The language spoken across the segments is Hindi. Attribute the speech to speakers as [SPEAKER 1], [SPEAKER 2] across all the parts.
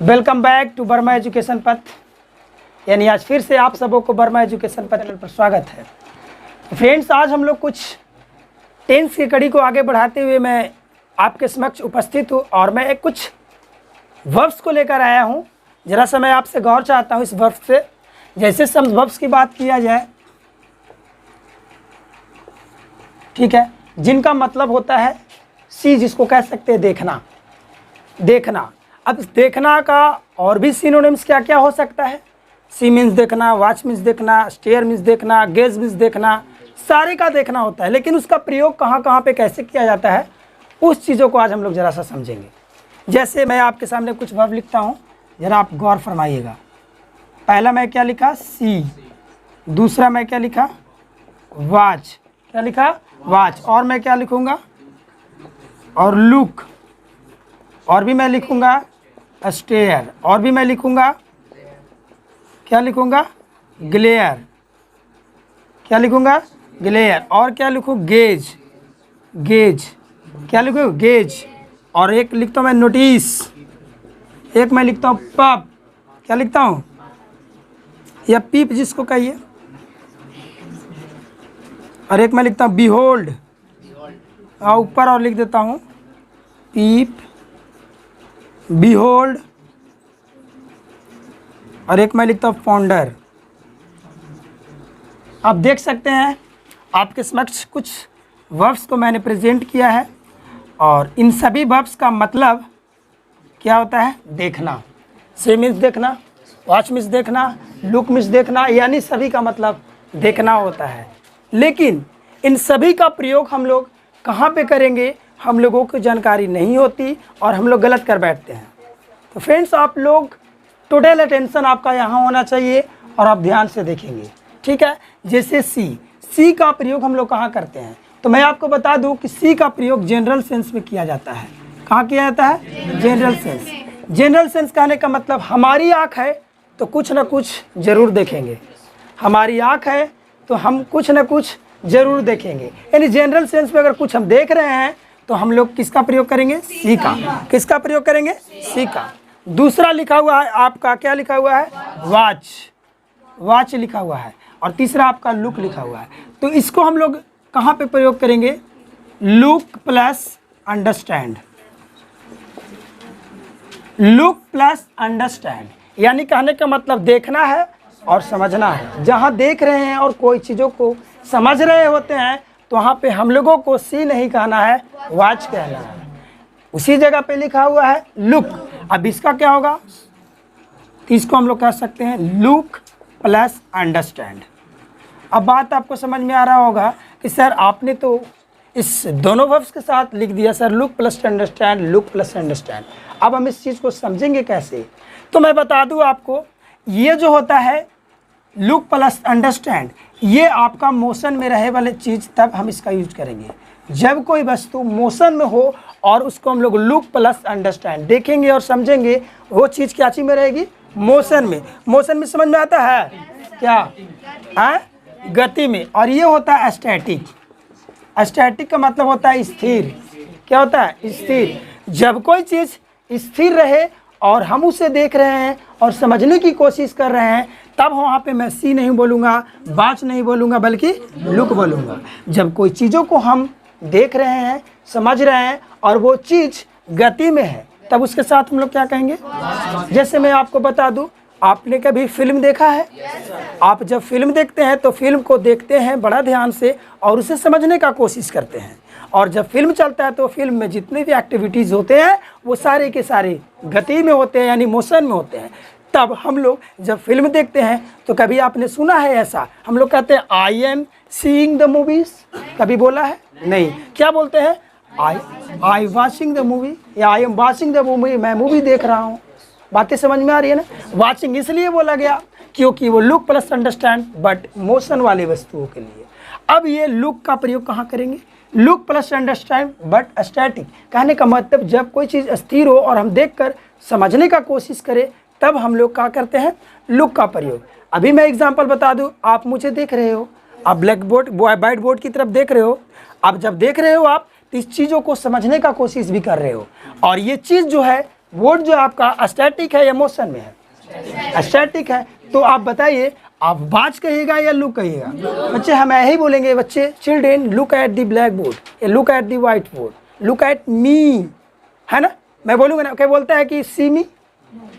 [SPEAKER 1] Welcome back to Verma education path. यानी आज फिर से आप सबों को वर्मा एजुकेशन पथ पर स्वागत है। फ्रेंड्स, आज हम लोग कुछ टेंस की कड़ी को आगे बढ़ाते हुए मैं आपके समक्ष उपस्थित हूँ और मैं एक कुछ वर्ब्स को लेकर आया हूँ। ज़रा सा मैं आपसे गौर चाहता हूँ इस वर्ब्स से। जैसे सब वर्ब्स की बात किया जाए, ठीक है, जिनका मतलब होता है सी, जिसको कह सकते हैं देखना। देखना, अब देखना का और भी सिनोनिम्स क्या क्या हो सकता है। सी मीन्स देखना, वॉच मीन्स देखना, स्टेयर मीन्स देखना, गेज मीन्स देखना, सारे का देखना होता है। लेकिन उसका प्रयोग कहाँ कहाँ पे कैसे किया जाता है, उस चीज़ों को आज हम लोग ज़रा सा समझेंगे। जैसे मैं आपके सामने कुछ वर्ब लिखता हूँ, ज़रा आप गौर फरमाइएगा। पहला मैं क्या लिखा, सी। दूसरा मैं क्या लिखा, वॉच। क्या लिखा, वॉच। और मैं क्या लिखूँगा, और लुक। और भी मैं लिखूँगा स्टेयर। और भी मैं लिखूँगा, क्या लिखूँगा, ग्लेयर। क्या लिखूँगा, ग्लेयर। और क्या लिखूँ, गेज। गेज, क्या लिखूँ, गेज। और एक लिखता हूँ मैं नोटिस। एक मैं लिखता हूँ पब। क्या लिखता हूँ, या पीप जिसको कहिए। और एक मैं लिखता हूँ बिहोल्ड। ऊपर और लिख देता हूँ पीप, बिहोल्ड। और एक मैं लिखता हूँ पॉन्डर। आप देख सकते हैं आपके समक्ष कुछ वर्ब्स को मैंने प्रेजेंट किया है और इन सभी वर्ब्स का मतलब क्या होता है, देखना। सी मीन्स देखना, वॉच मीन्स देखना, लुक मीन्स देखना, यानी सभी का मतलब देखना होता है। लेकिन इन सभी का प्रयोग हम लोग कहाँ पे करेंगे, हम लोगों को जानकारी नहीं होती और हम लोग गलत कर बैठते हैं। तो फ्रेंड्स, आप लोग टोटल अटेंशन आपका यहाँ होना चाहिए और आप ध्यान से देखेंगे, ठीक है। जैसे सी का प्रयोग हम लोग कहाँ करते हैं, तो मैं आपको बता दूं कि सी का प्रयोग जनरल सेंस में किया जाता है। कहाँ किया जाता है, जनरल सेंस। जनरल सेंस कहने का मतलब हमारी आँख है तो कुछ ना कुछ ज़रूर देखेंगे। हमारी आँख है तो हम कुछ ना कुछ ज़रूर देखेंगे। यानी जनरल सेंस में अगर कुछ हम देख रहे हैं तो हम लोग किसका प्रयोग करेंगे, सी का। किसका प्रयोग करेंगे, सी का। दूसरा लिखा हुआ है आपका, क्या लिखा हुआ है, वॉच। वॉच लिखा हुआ है। और तीसरा आपका लुक लिखा हुआ है। तो इसको हम लोग कहाँ पे प्रयोग करेंगे, look plus understand. Look plus understand, यानी कहने का मतलब देखना है और समझना है। जहाँ देख रहे हैं और कोई चीज़ों को समझ रहे होते हैं तो वहाँ पे हम लोगों को सी नहीं कहना है, वॉच कहना है। उसी जगह पे लिखा हुआ है लुक। अब इसका क्या होगा, तो इसको हम लोग कह सकते हैं लुक प्लस अंडरस्टैंड। अब बात आपको समझ में आ रहा होगा कि सर आपने तो इस दोनों वर्ब्स के साथ लिख दिया sir, look plus understand, look plus understand. अब हम इस चीज़ को समझेंगे कैसे, तो मैं बता दूं आपको, ये जो होता है लुक प्लस अंडरस्टैंड, ये आपका मोशन में रहे वाले चीज़, तब हम इसका यूज करेंगे जब कोई वस्तु मोशन में हो और उसको हम लोग लुक प्लस अंडरस्टैंड देखेंगे और समझेंगे। वो चीज़ क्या चीज़ में रहेगी, मोशन में। मोशन में समझ में आता है क्या, है गति में। और ये होता है स्टैटिक। स्टैटिक का मतलब होता है स्थिर। क्या होता है, स्थिर। जब कोई चीज़ स्थिर रहे और हम उसे देख रहे हैं और समझने की कोशिश कर रहे हैं, तब वहाँ पे मैं सी नहीं बोलूँगा, वॉच नहीं बोलूँगा, बल्कि लुक बोलूँगा। जब कोई चीज़ों को हम देख रहे हैं, समझ रहे हैं और वो चीज़ गति में है, तब उसके साथ हम लोग क्या कहेंगे। जैसे मैं आपको बता दूं, आपने कभी फिल्म देखा है। आप जब फिल्म देखते हैं तो फिल्म को देखते हैं बड़ा ध्यान से और उसे समझने का कोशिश करते हैं। और जब फिल्म चलता है तो फिल्म में जितने भी एक्टिविटीज़ होते हैं वो सारे के सारे गति में होते हैं, यानी मोशन में होते हैं। तब हम लोग जब फिल्म देखते हैं तो कभी आपने सुना है ऐसा, हम लोग कहते हैं I am seeing the movies, कभी बोला है नहीं। क्या बोलते हैं, आई वॉचिंग द मूवी, या I am watching the movie, मैं मूवी देख रहा हूँ। बातें समझ में आ रही है ना। वॉचिंग इसलिए बोला गया क्योंकि वो look plus understand, but motion वाली वस्तुओं के लिए। अब ये लुक का प्रयोग कहाँ करेंगे, look plus understand but static. कहने का मतलब जब कोई चीज़ स्थिर हो और हम देखकर समझने का कोशिश करें, तब हम लोग क्या करते हैं, लुक का प्रयोग। अभी मैं एग्जांपल बता दूं, आप मुझे देख रहे हो, आप ब्लैक बोर्ड वाइट बोर्ड की तरफ देख रहे हो। आप जब देख रहे हो आप तो इस चीज़ों को समझने का कोशिश भी कर रहे हो और ये चीज़ जो है बोर्ड जो आपका स्टैटिक है या मोशन में है? स्टैटिक है। तो आप बताइए, आप वाच कहिएगा या लुक कहिएगा? बच्चे हम यही बोलेंगे, बच्चे children look at the blackboard या look at the whiteboard, look at me, है ना? मैं बोलूँगा ना, क्या बोलता है कि सी मी,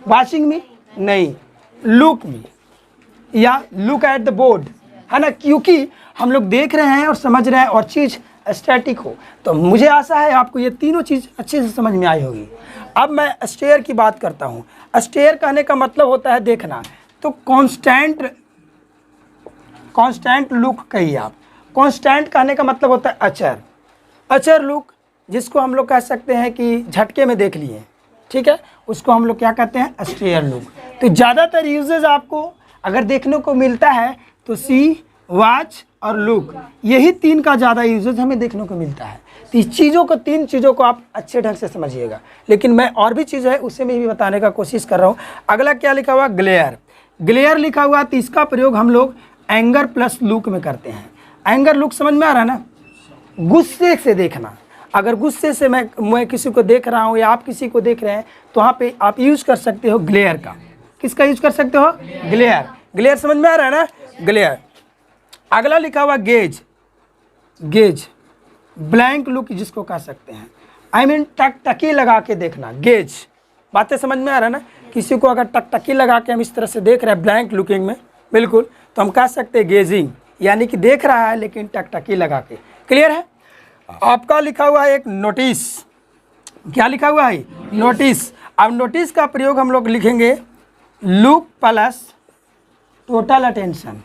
[SPEAKER 1] वाचिंग मी? नहीं, लुक मी या लुक एट द बोर्ड, है ना? क्योंकि हम लोग देख रहे हैं और समझ रहे हैं और चीज़ स्टैटिक हो। तो मुझे आशा है आपको ये तीनों चीज़ अच्छे से समझ में आई होगी। अब मैं स्टेयर की बात करता हूँ। स्टेयर कहने का मतलब होता है देखना। तो कांस्टेंट लुक कहिए आप। कांस्टेंट कहने का मतलब होता है अचर, अचर लुक, जिसको हम लोग कह सकते हैं कि झटके में देख लिए, ठीक है, उसको हम लोग क्या कहते हैं? Stare look. तो ज़्यादातर यूजेज आपको अगर देखने को मिलता है तो सी, वॉच और लुक, यही तीन का ज़्यादा यूजेज हमें देखने को मिलता है। तो इस चीज़ों को, तीन चीज़ों को आप अच्छे ढंग से समझिएगा। लेकिन मैं और भी चीज़ है उसे मैं भी बताने का कोशिश कर रहा हूँ। अगला क्या लिखा हुआ? ग्लेयर। ग्लेयर लिखा हुआ, तो इसका प्रयोग हम लोग एंगर प्लस लुक में करते हैं। एंगर लुक समझ में आ रहा है ना? गुस्से से देखना। अगर गुस्से से मैं किसी को देख रहा हूँ या आप किसी को देख रहे हैं तो वहाँ पे आप यूज़ कर सकते हो ग्लेयर का। किसका यूज़ कर सकते हो? ग्लेयर। ग्लेयर समझ में आ रहा है ना? ग्लेयर। अगला लिखा हुआ गेज। गेज ब्लैंक लुक जिसको कह सकते हैं, आई मीन टकटकी लगा के देखना, गेज। बातें समझ में आ रहा है ना? किसी को अगर टकटकी लगा के हम इस तरह से देख रहे हैं ब्लैंक लुकिंग में, बिल्कुल, तो हम कह सकते हैं गेजिंग, यानी कि देख रहा है लेकिन टकटकी लगा के। क्लियर है? आपका लिखा हुआ है एक नोटिस। क्या लिखा हुआ है? नोटिस। अब नोटिस का प्रयोग हम लोग लिखेंगे look plus total attention.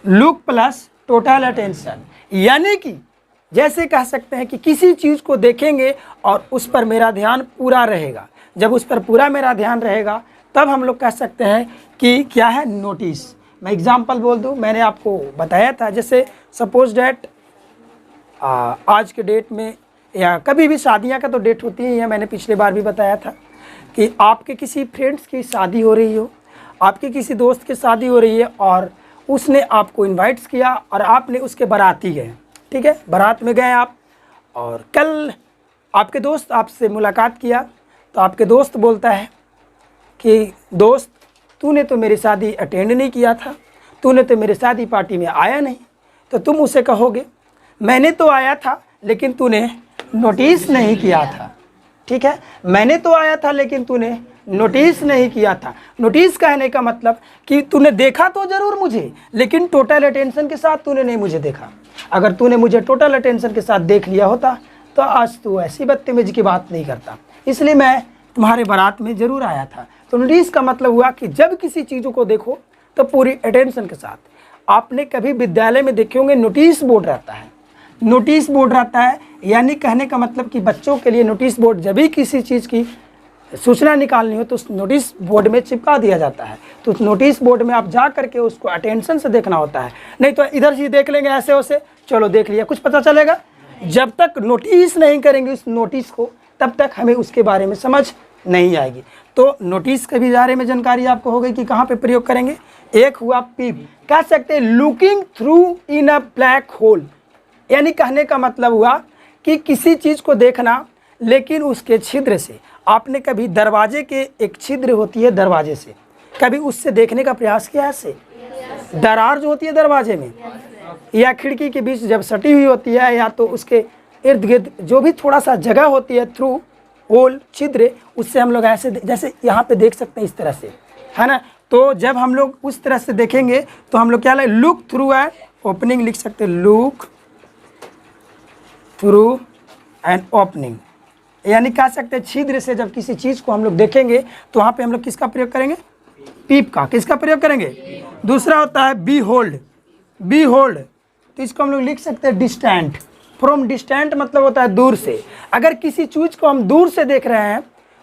[SPEAKER 1] Look plus total attention, यानी कि जैसे कह सकते हैं कि किसी चीज़ को देखेंगे और उस पर मेरा ध्यान पूरा रहेगा। जब उस पर पूरा मेरा ध्यान रहेगा तब हम लोग कह सकते हैं कि क्या है? नोटिस। मैं एग्जांपल बोल दूं, मैंने आपको बताया था, जैसे सपोज डैट आज के डेट में या कभी भी शादियां का तो डेट होती ही है, मैंने पिछले बार भी बताया था कि आपके किसी फ्रेंड्स की शादी हो रही हो, आपके किसी दोस्त की शादी हो रही है और उसने आपको इनवाइट्स किया और आपने उसके बाराती गए, ठीक है, बारात में गए आप, और कल आपके दोस्त आपसे मुलाकात किया तो आपके दोस्त बोलता है कि दोस्त तूने तो मेरी शादी अटेंड नहीं किया था, तूने तो मेरी शादी पार्टी में आया नहीं। तो तुम उसे कहोगे मैंने तो आया था लेकिन तूने नोटिस नहीं किया था, ठीक है, मैंने तो आया था लेकिन तूने नोटिस नहीं किया था। नोटिस कहने का मतलब कि तूने देखा तो ज़रूर मुझे, लेकिन टोटल अटेंशन के साथ तूने नहीं मुझे देखा। अगर तूने मुझे टोटल अटेंशन के साथ देख लिया होता तो आज तू ऐसी बदतमीजी की बात नहीं करता, इसलिए मैं तुम्हारे बारात में ज़रूर आया था। तो नोटिस का मतलब हुआ कि जब किसी चीज़ों को देखो तो पूरी अटेंशन के साथ। आपने कभी विद्यालय में देखे होंगे नोटिस बोर्ड रहता है, नोटिस बोर्ड रहता है, यानी कहने का मतलब कि बच्चों के लिए नोटिस बोर्ड, जब भी किसी चीज़ की सूचना निकालनी हो तो उस नोटिस बोर्ड में चिपका दिया जाता है। तो उस नोटिस बोर्ड में आप जा करके उसको अटेंशन से देखना होता है, नहीं तो इधर से देख लेंगे ऐसे वैसे, चलो देख लिया, कुछ पता चलेगा? जब तक नोटिस नहीं करेंगे उस नोटिस को तब तक हमें उसके बारे में समझ नहीं आएगी। तो नोटिस के भी बारे में जानकारी आपको हो गई कि कहाँ पे प्रयोग करेंगे। एक हुआ पीप, कह सकते हैं लुकिंग थ्रू इन अ ब्लैक होल, यानी कहने का मतलब हुआ कि किसी चीज़ को देखना लेकिन उसके छिद्र से। आपने कभी दरवाजे के एक छिद्र होती है दरवाजे से, कभी उससे देखने का प्रयास किया है? ऐसे दरार जो होती है दरवाजे में या खिड़की के बीच जब सटी हुई होती है, या तो उसके इर्द गिर्द जो भी थोड़ा सा जगह होती है थ्रू होल, छिद्र, उससे हम लोग ऐसे जैसे यहाँ पे देख सकते हैं इस तरह से, है ना। तो जब हम लोग उस तरह से देखेंगे तो हम लोग क्या लगे, लुक थ्रू है, ओपनिंग लिख सकते हैं, लुक थ्रू एंड ओपनिंग, यानी कह सकते हैं छिद्र से जब किसी चीज़ को हम लोग देखेंगे तो वहाँ पे हम लोग किसका प्रयोग करेंगे? पीप का। किसका प्रयोग करेंगे? दूसरा होता है बी होल्ड। बी होल्ड, तो इसको हम लोग लिख सकते हैं डिस्टेंट। फ्रॉम डिस्टेंट मतलब होता है दूर से। अगर किसी चीज़ को हम दूर से देख रहे हैं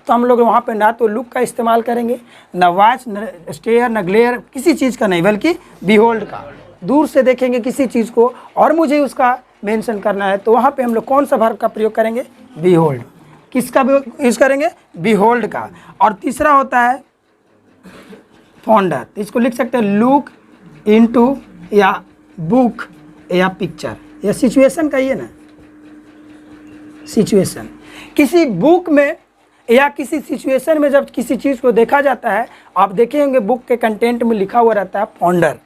[SPEAKER 1] तो हम लोग वहाँ पे ना तो लुक का इस्तेमाल करेंगे, न वॉच, न स्टेयर, न ग्लेयर, किसी चीज़ का नहीं, बल्कि बिहोल्ड का। दूर से देखेंगे किसी चीज़ को और मुझे उसका मेंशन करना है तो वहाँ पे हम लोग कौन सा वर्ब का प्रयोग करेंगे? बिहोल्ड। किसका यूज़ करेंगे? बिहोल्ड का। और तीसरा होता है फॉन्डर, इसको लिख सकते हैं लुक इनटू या बुक या पिक्चर या सिचुएशन का, ये ना सिचुएशन, किसी बुक में या किसी सिचुएशन में जब किसी चीज़ को देखा जाता है, आप देखे होंगे बुक के कंटेंट में लिखा हुआ रहता है पॉन्डर।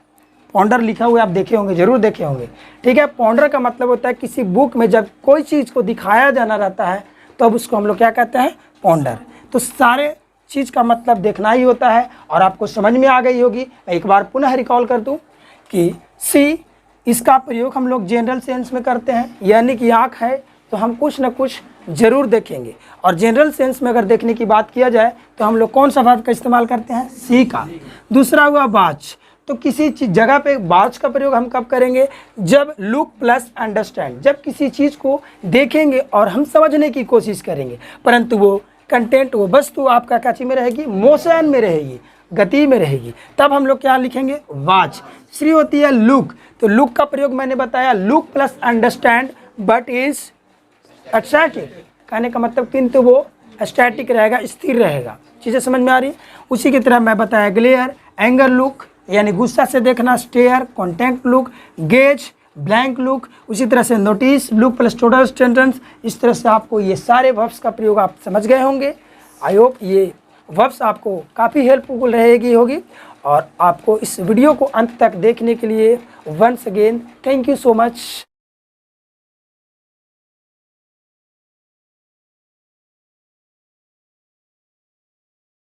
[SPEAKER 1] पॉन्डर लिखा हुआ आप देखे होंगे, जरूर देखे होंगे। ठीक है, पॉन्डर का मतलब होता है किसी बुक में जब कोई चीज़ को दिखाया जाना रहता है तो अब उसको हम लोग क्या कहते हैं, पॉन्डर। तो सारे चीज़ का मतलब देखना ही होता है और आपको समझ में आ गई होगी। मैं एक बार पुनः रिकॉल कर दूं कि सी, इसका प्रयोग हम लोग जनरल सेंस में करते हैं, यानी कि आँख है तो हम कुछ न कुछ ज़रूर देखेंगे। और जनरल सेंस में अगर देखने की बात किया जाए तो हम लोग कौन सा वर्ब का इस्तेमाल करते हैं, सी का। दूसरा हुआ वॉच, तो किसी जगह पे वॉच का प्रयोग हम कब करेंगे, जब लुक प्लस अंडरस्टैंड, जब किसी चीज़ को देखेंगे और हम समझने की कोशिश करेंगे, परंतु वो कंटेंट, वो वस्तु आपका काची में रहेगी, मोशन में रहेगी, गति में रहेगी, तब हम लोग क्या लिखेंगे, वॉच। तीसरी होती है लुक, तो लुक का प्रयोग मैंने बताया, look plus understand but is static, कहने का मतलब किंतु वो स्टैटिक रहेगा, स्थिर रहेगा। चीज़ें समझ में आ रही है। उसी की तरह मैं बताया ग्लेयर, एंगर लुक यानी गुस्सा से देखना, stare, contact look, gaze, blank look, उसी तरह से notice, look plus total sentence. इस तरह से आपको ये सारे वर्ब्स का प्रयोग आप समझ गए होंगे। आई होप ये वर्ब्स आपको काफ़ी हेल्पफुल रहेगी होगी। और आपको इस वीडियो को अंत तक देखने के लिए once again thank you so much.